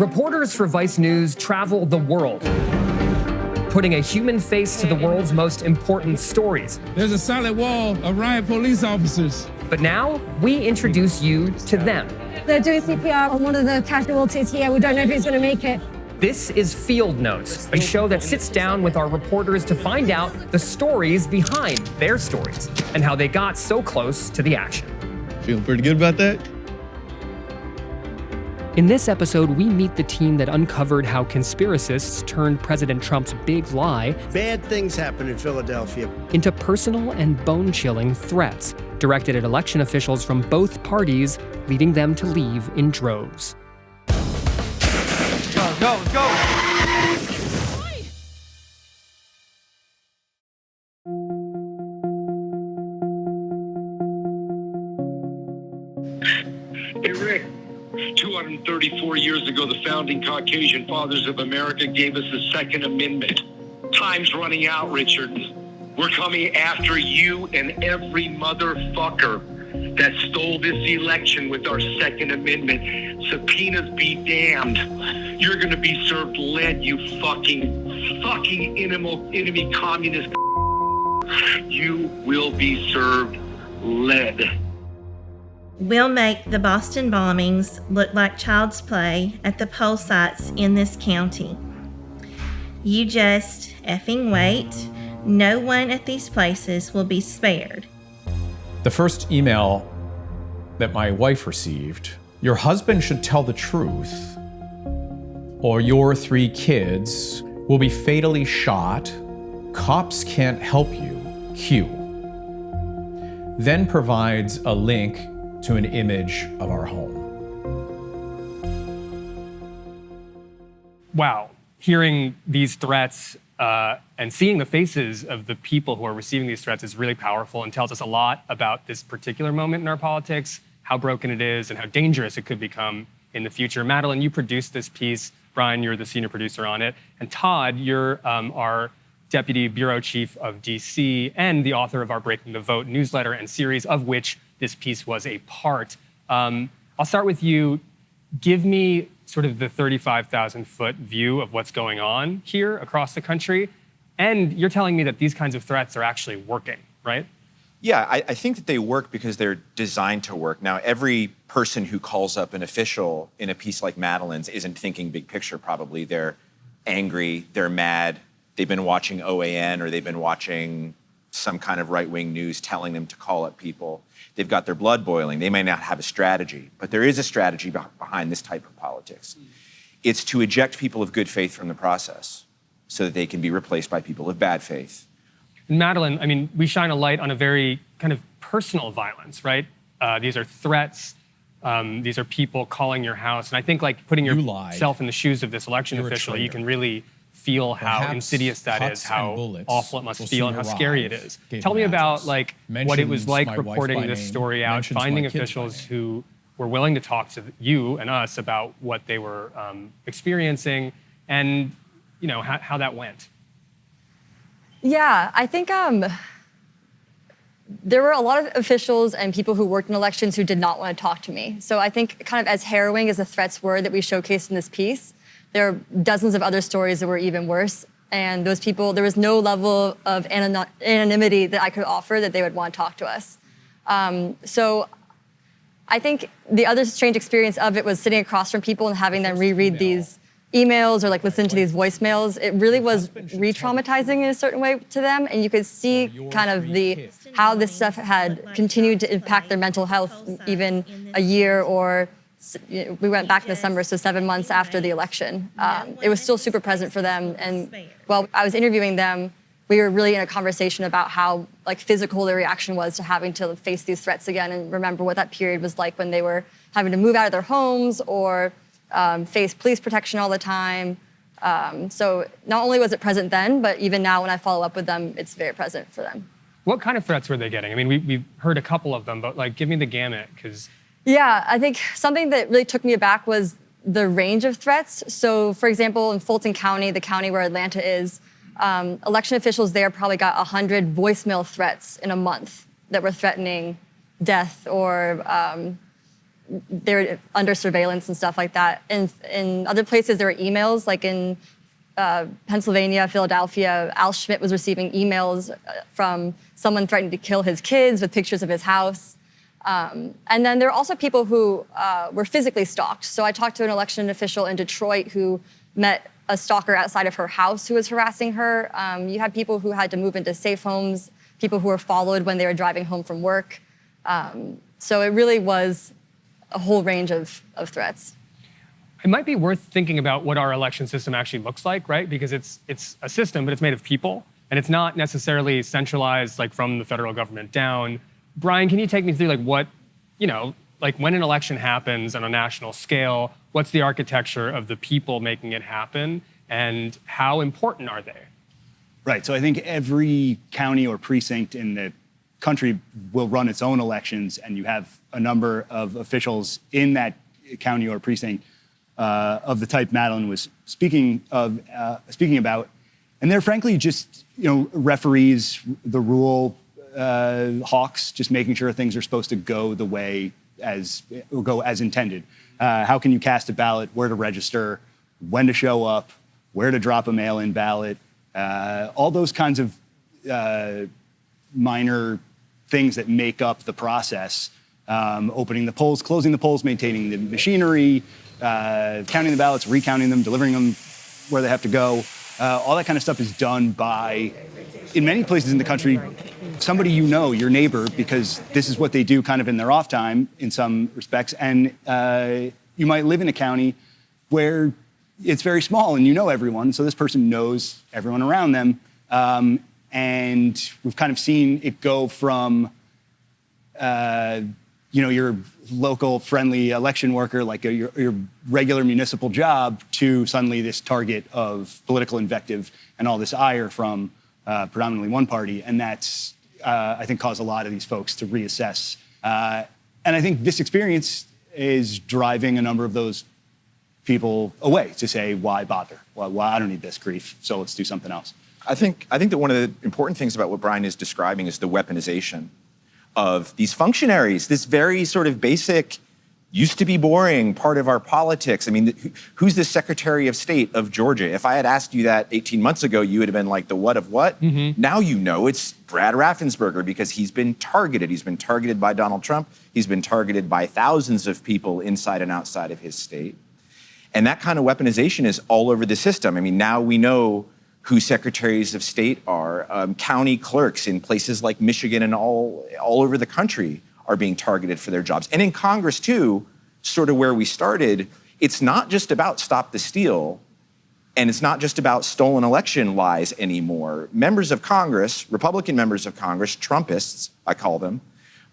Reporters for Vice News travel the world, putting a human face to the world's most important stories. There's a solid wall of riot police officers. But now, we introduce you to them. They're doing CPR on one of the casualties here. We don't know if he's going to make it. This is Field Notes, a show that sits down with our reporters to find out the stories behind their stories and how they got so close to the action. Feeling pretty good about that? In this episode, we meet the team that uncovered how conspiracists turned President Trump's big lie Bad things happen in Philadelphia. into personal and bone-chilling threats directed at election officials from both parties, leading them to leave in droves. Go! Hey, Rick. 234 years ago, the founding Caucasian fathers of America gave us the Second Amendment. Time's running out, Richard. We're coming after you and every motherfucker that stole this election with our Second Amendment. Subpoenas be damned. You're going to be served lead, you fucking enemy communist. You will be served lead. We'll make the Boston bombings look like child's play at the poll sites in this county. You just effing wait. No one at these places will be spared. The first email that my wife received, your husband should tell the truth, or your 3 kids will be fatally shot. Cops can't help you. Q. Then provides a link to an image of our home. Wow, hearing these threats and seeing the faces of the people who are receiving these threats is really powerful and tells us a lot about this particular moment in our politics, how broken it is, and how dangerous it could become in the future. Madeline, you produced this piece. Brian, you're the senior producer on it. And Todd, you're our deputy bureau chief of DC and the author of our Breaking the Vote newsletter and series, of which this piece was a part. I'll start with you. Give me sort of the 35,000-foot view of what's going on here across the country. And you're telling me that these kinds of threats are actually working, right? Yeah, I think that they work because they're designed to work. Now, every person who calls up an official in a piece like Madeline's isn't thinking big picture, probably. They're angry, they're mad, they've been watching OAN or they've been watching some kind of right-wing news telling them to call up people. They've got their blood boiling. They may not have a strategy, but there is a strategy behind this type of politics. It's to eject people of good faith from the process so that they can be replaced by people of bad faith. Madeline, I mean, we shine a light on a very kind of personal violence, right? These are threats. These are people calling your house. And I think like putting yourself in the shoes of this election official, you can really feel how insidious that is, how awful it must feel, and how scary it is. Tell me about like what it was like reporting this story out, finding officials who were willing to talk to you and us about what they were experiencing, and you know how that went. Yeah, I think there were a lot of officials and people who worked in elections who did not want to talk to me. So I think kind of as harrowing as the threats were that we showcased in this piece, there are dozens of other stories that were even worse. And those people, there was no level of anonymity that I could offer that they would want to talk to us. So I think the other strange experience of it was sitting across from people and having them reread these emails or like listen to these voicemails. It really was re-traumatizing in a certain way to them. And you could see kind of how this stuff had continued to impact their mental health even a year or we went back in the summer, so 7 months after the election. It was still super present for them. And while I was interviewing them, we were really in a conversation about how like physical their reaction was to having to face these threats again and remember what that period was like when they were having to move out of their homes or face police protection all the time. So not only was it present then, but even now when I follow up with them, it's very present for them. What kind of threats were they getting? I mean, we've heard a couple of them, but like give me the gamut, because yeah, I think something that really took me aback was the range of threats. So, for example, in Fulton County, the county where Atlanta is, election officials there probably got 100 voicemail threats in a month that were threatening death or they're under surveillance and stuff like that. In other places, there are emails, like in Pennsylvania, Philadelphia, Al Schmidt was receiving emails from someone threatening to kill his kids with pictures of his house. And then there are also people who were physically stalked. So I talked to an election official in Detroit who met a stalker outside of her house who was harassing her. You had people who had to move into safe homes, people who were followed when they were driving home from work. So it really was a whole range of threats. It might be worth thinking about what our election system actually looks like, right? Because it's a system, but it's made of people, and it's not necessarily centralized, like from the federal government down. Brian, can you take me through like what, like when an election happens on a national scale, what's the architecture of the people making it happen, and how important are they? Right, so I think every county or precinct in the country will run its own elections, and you have a number of officials in that county or precinct of the type Madeline was speaking about, and they're frankly just referees, the rule hawks, just making sure things are supposed to go the way as intended. How can you cast a ballot? Where to register? When to show up? Where to drop a mail-in ballot? All those kinds of minor things that make up the process. Opening the polls, closing the polls, maintaining the machinery, counting the ballots, recounting them, delivering them where they have to go. All that kind of stuff is done by, in many places in the country, somebody your neighbor, because this is what they do kind of in their off time in some respects. And you might live in a county where it's very small and you know everyone, so this person knows everyone around them. And we've kind of seen it go from your local friendly election worker, like your regular municipal job, to suddenly this target of political invective and all this ire from predominantly one party. And that's, I think, caused a lot of these folks to reassess. And I think this experience is driving a number of those people away to say, why bother? Why I don't need this grief, so let's do something else. I think that one of the important things about what Brian is describing is the weaponization of these functionaries, this very sort of basic, used to be boring part of our politics. I mean, who's the Secretary of State of Georgia? If I had asked you that 18 months ago, you would have been like, the what of what? Mm-hmm. Now it's Brad Raffensperger, because he's been targeted. He's been targeted by Donald Trump. He's been targeted by thousands of people inside and outside of his state. And that kind of weaponization is all over the system. I mean, now we know who secretaries of state are. County clerks in places like Michigan and all over the country are being targeted for their jobs. And in Congress too, sort of where we started, it's not just about stop the steal, and it's not just about stolen election lies anymore. Members of Congress, Republican members of Congress, Trumpists, I call them,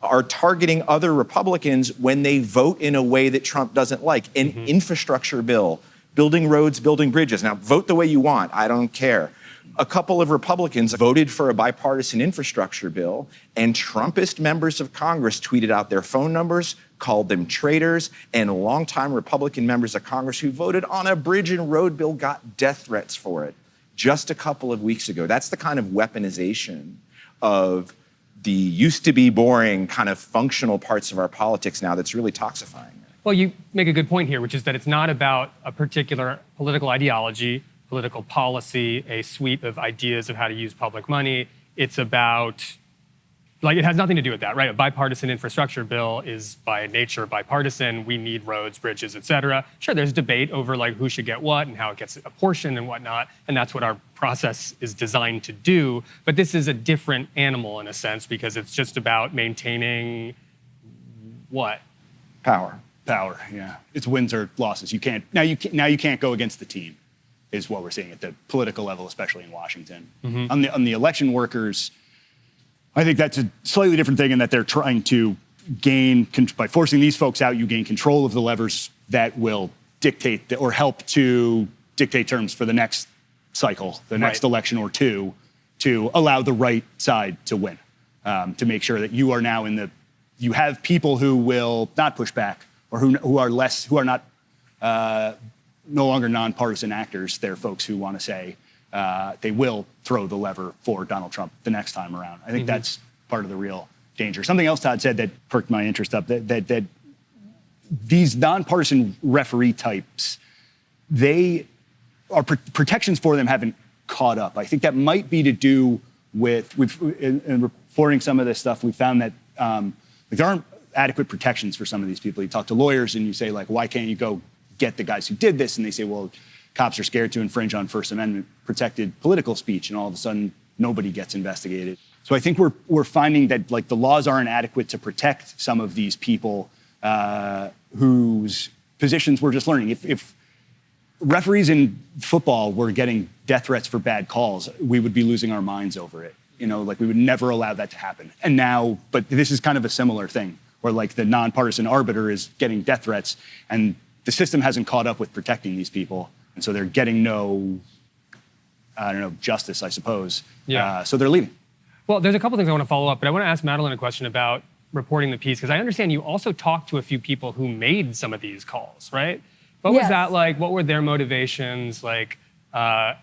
are targeting other Republicans when they vote in a way that Trump doesn't like. An infrastructure bill, building roads, building bridges. Now, vote the way you want. I don't care. A couple of Republicans voted for a bipartisan infrastructure bill, and Trumpist members of Congress tweeted out their phone numbers, called them traitors, and longtime Republican members of Congress who voted on a bridge and road bill got death threats for it just a couple of weeks ago. That's the kind of weaponization of the used to be boring kind of functional parts of our politics now that's really toxifying. Well, you make a good point here, which is that it's not about a particular political ideology, political policy, a suite of ideas of how to use public money. It's about, it has nothing to do with that, right? A bipartisan infrastructure bill is by nature bipartisan. We need roads, bridges, et cetera. Sure, there's debate over who should get what and how it gets apportioned and whatnot, and that's what our process is designed to do. But this is a different animal in a sense, because it's just about maintaining what? Power, yeah. It's wins or losses. You can't go against the team, is what we're seeing at the political level, especially in Washington. Mm-hmm. On the election workers, I think that's a slightly different thing in that they're trying to gain, by forcing these folks out, you gain control of the levers that will dictate or help to dictate terms for the next cycle, the next election or two, to allow the right side to win, to make sure that you are now you have people who will not push back, or who are not no longer nonpartisan actors. They're folks who want to say they will throw the lever for Donald Trump the next time around. I think that's part of the real danger. Something else Todd said that perked my interest up, that these nonpartisan referee types, protections for them haven't caught up. I think that might be to do with, in reporting some of this stuff, we found that there aren't adequate protections for some of these people. You talk to lawyers and you say, like, why can't you go get the guys who did this? And they say, well, cops are scared to infringe on First Amendment protected political speech, and all of a sudden nobody gets investigated. So I think we're finding that, like, the laws aren't adequate to protect some of these people whose positions we're just learning. If referees in football were getting death threats for bad calls, we would be losing our minds over it. Like, we would never allow that to happen. And now, but this is kind of a similar thing, where, like, the nonpartisan arbiter is getting death threats, and the system hasn't caught up with protecting these people, and so they're getting no, justice, I suppose. Yeah. So they're leaving. Well, there's a couple things I want to follow up, but I want to ask Madeline a question about reporting the piece, because I understand you also talked to a few people who made some of these calls, right? What was that like? What were their motivations? Like, Todd's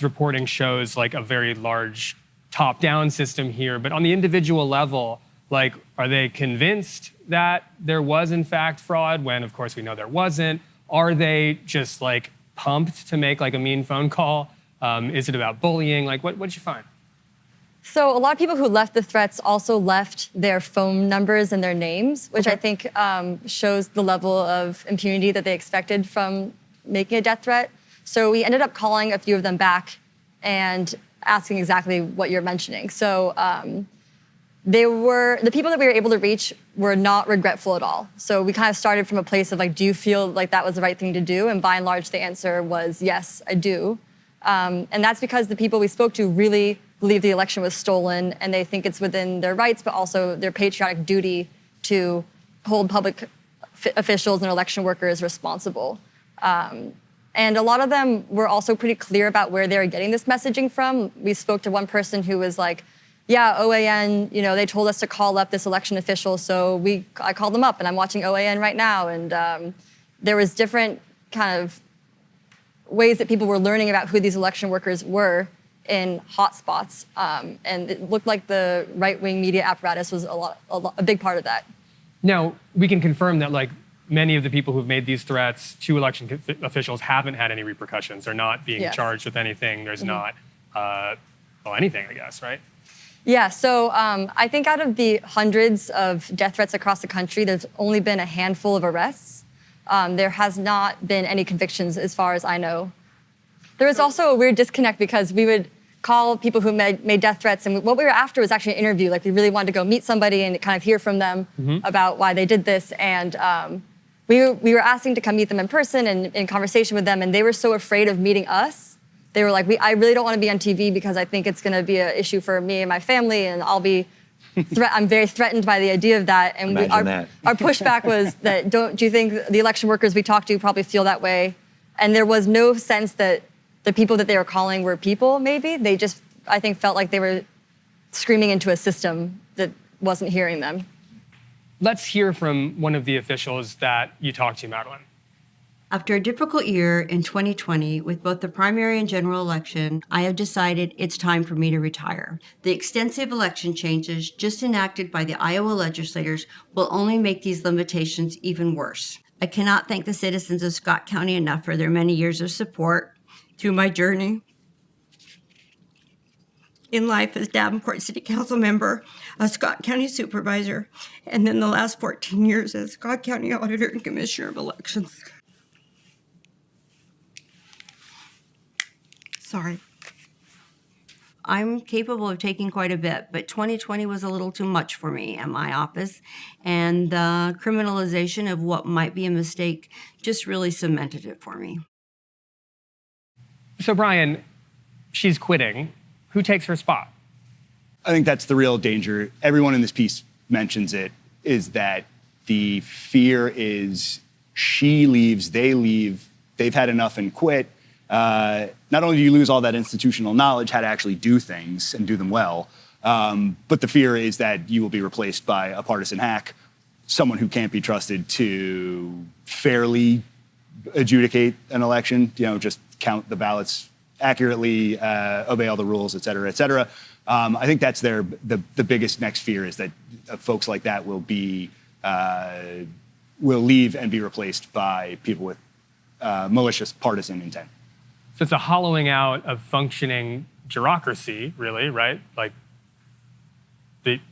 reporting shows, like, a very large top-down system here, but on the individual level, like, are they convinced that there was in fact fraud when, of course, we know there wasn't? Are they just, like, pumped to make, like, a mean phone call? Is it about bullying? Like, what did you find? So a lot of people who left the threats also left their phone numbers and their names, which I think shows the level of impunity that they expected from making a death threat. So we ended up calling a few of them back and asking exactly what you're mentioning. So the people that we were able to reach were not regretful at all. So we kind of started from a place of, like, do you feel like that was the right thing to do? And by and large, the answer was yes, I do. And that's because the people we spoke to really believe the election was stolen, and they think it's within their rights, but also their patriotic duty to hold public officials and election workers responsible. And a lot of them were also pretty clear about where they were getting this messaging from. We spoke to one person who was like, yeah, OAN, they told us to call up this election official, so I called them up, and I'm watching OAN right now. And there was different kind of ways that people were learning about who these election workers were in hotspots, and it looked like the right-wing media apparatus was a big part of that. Now, we can confirm that, like, many of the people who've made these threats to election officials haven't had any repercussions. They're not being charged with anything. There's not, anything, I guess, right? Yeah, so I think out of the hundreds of death threats across the country, there's only been a handful of arrests. There has not been any convictions as far as I know. There was also a weird disconnect because we would call people who made death threats, and what we were after was actually an interview. Like, we really wanted to go meet somebody and kind of hear from them about why they did this. And we were asking to come meet them in person and in conversation with them, and they were so afraid of meeting us. They were like, I really don't want to be on TV because I think it's going to be an issue for me and my family, and I'm very threatened by the idea of that. And our pushback was that, do you think the election workers we talked to probably feel that way? And there was no sense that the people that they were calling were people, maybe. They just, I think, felt like they were screaming into a system that wasn't hearing them. Let's hear from one of the officials that you talked to, Madeline. After a difficult year in 2020 with both the primary and general election, I have decided it's time for me to retire. The extensive election changes just enacted by the Iowa legislators will only make these limitations even worse. I cannot thank the citizens of Scott County enough for their many years of support through my journey in life as Davenport City Council member, a Scott County supervisor, and then the last 14 years as Scott County Auditor and Commissioner of Elections. Sorry. I'm capable of taking quite a bit, but 2020 was a little too much for me and my office, and the criminalization of what might be a mistake just really cemented it for me. So, Brian, she's quitting. Who takes her spot? I think that's the real danger. Everyone in this piece mentions it, is that the fear is she leaves, they leave, they've had enough and quit. Not only do you lose all that institutional knowledge, how to actually do things and do them well, but the fear is that you will be replaced by a partisan hack, someone who can't be trusted to fairly adjudicate an election, just count the ballots accurately, obey all the rules, et cetera, et cetera. I think that's the biggest next fear, is that folks like that will be will leave and be replaced by people with malicious partisan intent. So it's a hollowing out of functioning bureaucracy, really, right? Like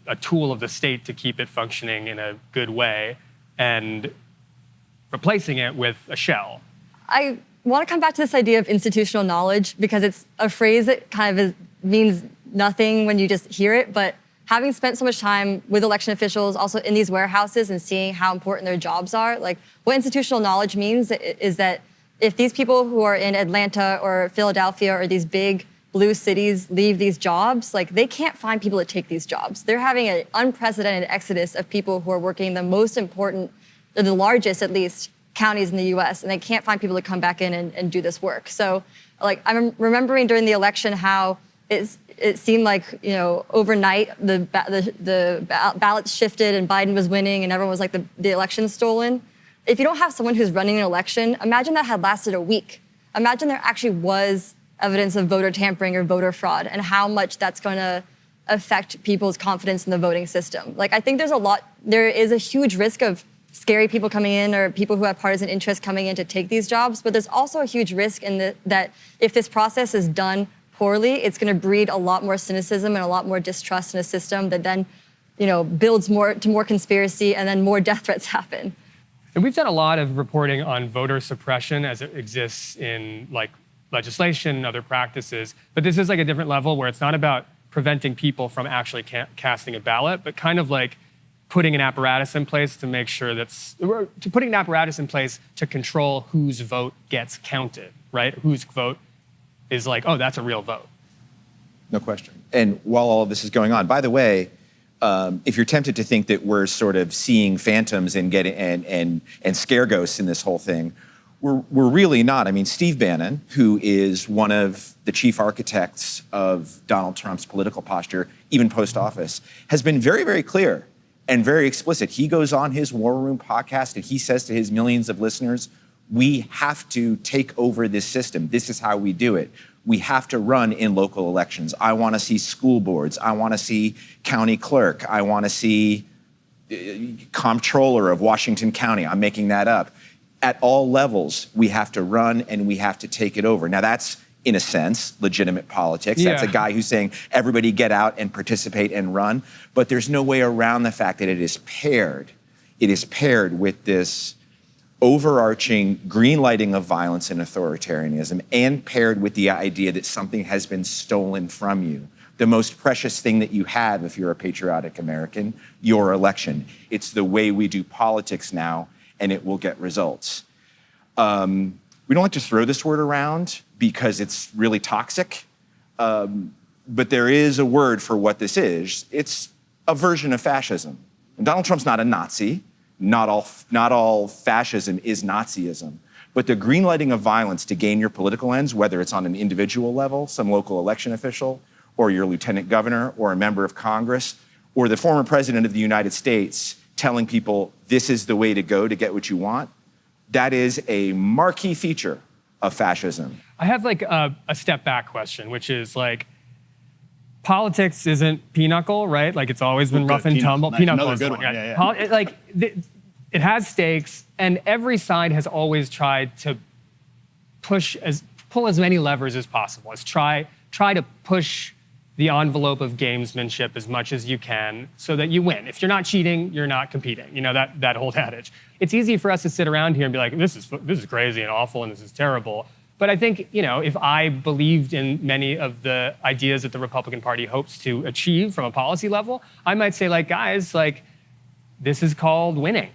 a tool of the state to keep it functioning in a good way, and replacing it with a shell. I want to come back to this idea of institutional knowledge, because it's a phrase that kind of means nothing when you just hear it, but having spent so much time with election officials, also in these warehouses, and seeing how important their jobs are, like what institutional knowledge means is that if these people who are in Atlanta or Philadelphia or these big blue cities leave these jobs, like they can't find people to take these jobs. They're having an unprecedented exodus of people who are working in the most important, or the largest at least, counties in the US, and they can't find people to come back in and do this work. So like I'm remembering during the election how it seemed like, you know, overnight the ballots shifted and Biden was winning and everyone was like the election's stolen. If you don't have someone who's running an election, imagine that had lasted a week. Imagine there actually was evidence of voter tampering or voter fraud, and how much that's going to affect people's confidence in the voting system. Like, I think there is a huge risk of scary people coming in or people who have partisan interests coming in to take these jobs, but there's also a huge risk in that if this process is done poorly, it's going to breed a lot more cynicism and a lot more distrust in a system that then, you know, builds more conspiracy, and then more death threats happen. And we've done a lot of reporting on voter suppression as it exists in like legislation and other practices, but this is like a different level where it's not about preventing people from actually casting a ballot, but kind of like putting an apparatus in place to make sure putting an apparatus in place to control whose vote gets counted, right? Whose vote is like, oh, that's a real vote. No question. And while all of this is going on, by the way, if you're tempted to think that we're sort of seeing phantoms and scare ghosts in this whole thing, we're really not. I mean, Steve Bannon, who is one of the chief architects of Donald Trump's political posture, even post-office, has been very, very clear and very explicit. He goes on his War Room podcast and he says to his millions of listeners, we have to take over this system. This is how we do it. We have to run in local elections. I want to see school boards. I want to see county clerk. I want to see comptroller of Washington County. I'm making that up. At all levels, we have to run and we have to take it over. Now that's, in a sense, legitimate politics. Yeah. That's a guy who's saying, everybody get out and participate and run. But there's no way around the fact that it is paired with this overarching green lighting of violence and authoritarianism, and paired with the idea that something has been stolen from you. The most precious thing that you have, if you're a patriotic American, your election. It's the way we do politics now, and it will get results. We don't like to throw this word around because it's really toxic, but there is a word for what this is. It's a version of fascism. And Donald Trump's not a Nazi. Not all fascism is Nazism. But the green lighting of violence to gain your political ends, whether it's on an individual level, some local election official, or your lieutenant governor, or a member of Congress, or the former president of the United States telling people this is the way to go to get what you want, that is a marquee feature of fascism. I have like a step back question, which is like, politics isn't pinochle, right? Like it's always been rough and tumble. Pinochle is good one. one. Yeah. It has stakes, and every side has always tried to pull as many levers as possible. Try to push the envelope of gamesmanship as much as you can so that you win. If you're not cheating, you're not competing. You know, that old adage. It's easy for us to sit around here and be like, this is crazy and awful and this is terrible. But I think, you know, if I believed in many of the ideas that the Republican Party hopes to achieve from a policy level, I might say, like, guys, like, this is called winning.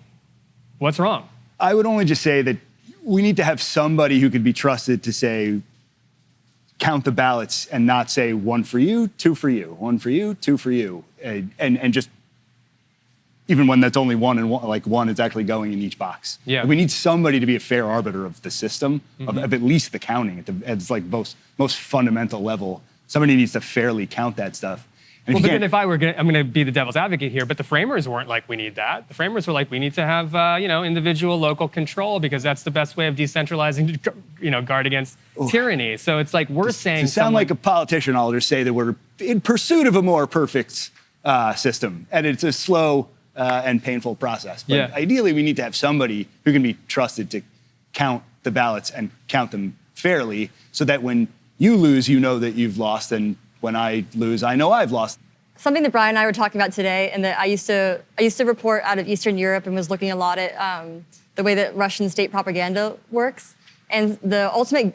What's wrong? I would only just say that we need to have somebody who could be trusted to say, count the ballots and not say one for you, two for you, one for you, two for you. And just, even when that's only one and one, like one is actually going in each box. Yeah. We need somebody to be a fair arbiter of the system, of at least the counting at like most fundamental level. Somebody needs to fairly count that stuff. And well, but then if I'm going to be the devil's advocate here, but the framers weren't like, we need that. The framers were like, we need to have, individual local control because that's the best way of decentralizing to, guard against tyranny. So it's like we're saying— To sound like a politician, I'll just say that we're in pursuit of a more perfect system. And it's a slow and painful process. But Yeah. ideally, we need to have somebody who can be trusted to count the ballots and count them fairly, so that when you lose, you know that you've lost, and when I lose, I know I've lost. Something that Brian and I were talking about today, and that I used to report out of Eastern Europe and was looking a lot at the way that Russian state propaganda works. And the ultimate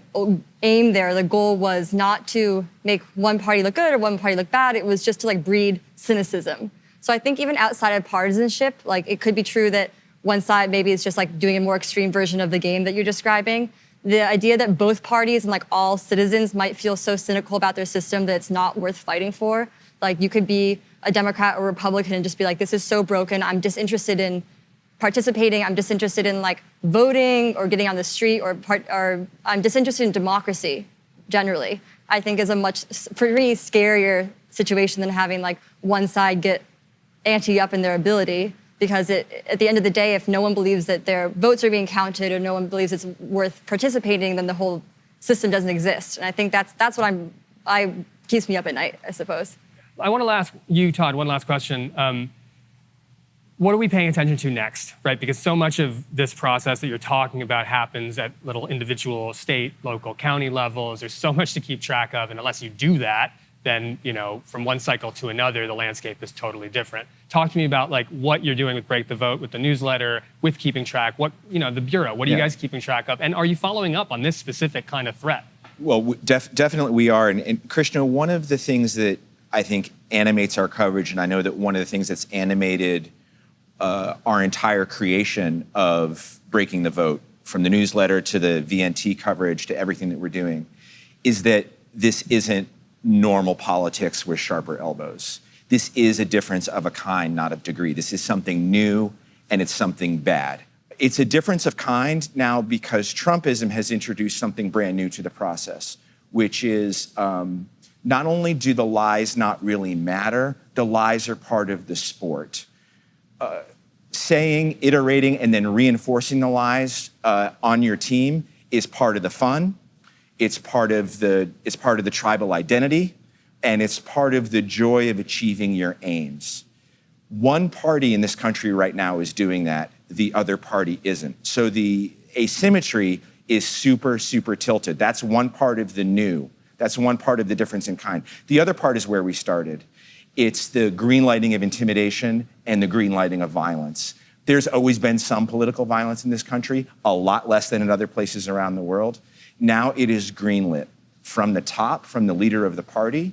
aim there, the goal was not to make one party look good or one party look bad. It was just to like breed cynicism. So I think even outside of partisanship, like it could be true that one side maybe is just like doing a more extreme version of the game that you're describing. The idea that both parties and like all citizens might feel so cynical about their system that it's not worth fighting for. Like you could be a Democrat or Republican and just be like, this is so broken, I'm disinterested in participating, I'm disinterested in like voting or getting on the street, or I'm disinterested in democracy generally. I think is a much, for me, scarier situation than having like one side get ante up in their ability, because at the end of the day, if no one believes that their votes are being counted or no one believes it's worth participating, then the whole system doesn't exist. And I think that's what keeps me up at night, I suppose. I want to ask you, Todd, one last question. What are we paying attention to next, right? Because so much of this process that you're talking about happens at little individual state, local, county levels. There's so much to keep track of, and unless you do that, then from one cycle to another, the landscape is totally different. Talk to me about like what you're doing with Break the Vote, with the newsletter, with keeping track. What the Bureau, what are you guys keeping track of, and are you following up on this specific kind of threat? Well, definitely we are, and Krishna, one of the things that I think animates our coverage, and I know that one of the things that's animated our entire creation of Breaking the Vote, from the newsletter to the VNT coverage to everything that we're doing, is that this isn't normal politics with sharper elbows. This is a difference of a kind, not of degree. This is something new, and it's something bad. It's a difference of kind now because Trumpism has introduced something brand new to the process, which is not only do the lies not really matter, the lies are part of the sport. Saying, iterating, and then reinforcing the lies on your team is part of the fun. It's part of the tribal identity, and it's part of the joy of achieving your aims. One party in this country right now is doing that. The other party isn't. So the asymmetry is super, super tilted. That's one part of the new. That's one part of the difference in kind. The other part is where we started. It's the green lighting of intimidation and the green lighting of violence. There's always been some political violence in this country, a lot less than in other places around the world. Now it is greenlit from the top, from the leader of the party.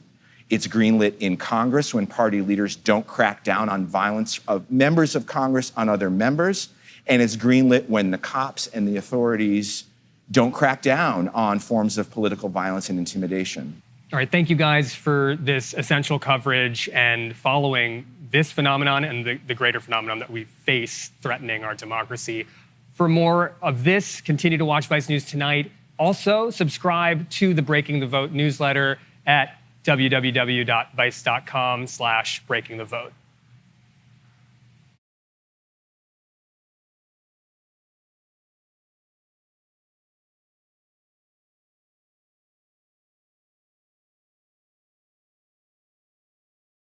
It's greenlit in Congress when party leaders don't crack down on violence of members of Congress on other members. And it's greenlit when the cops and the authorities don't crack down on forms of political violence and intimidation. All right, thank you guys for this essential coverage and following this phenomenon and the greater phenomenon that we face threatening our democracy. For more of this, continue to watch Vice News Tonight. Also, subscribe to the Breaking the Vote newsletter at www.vice.com/breakingthevote.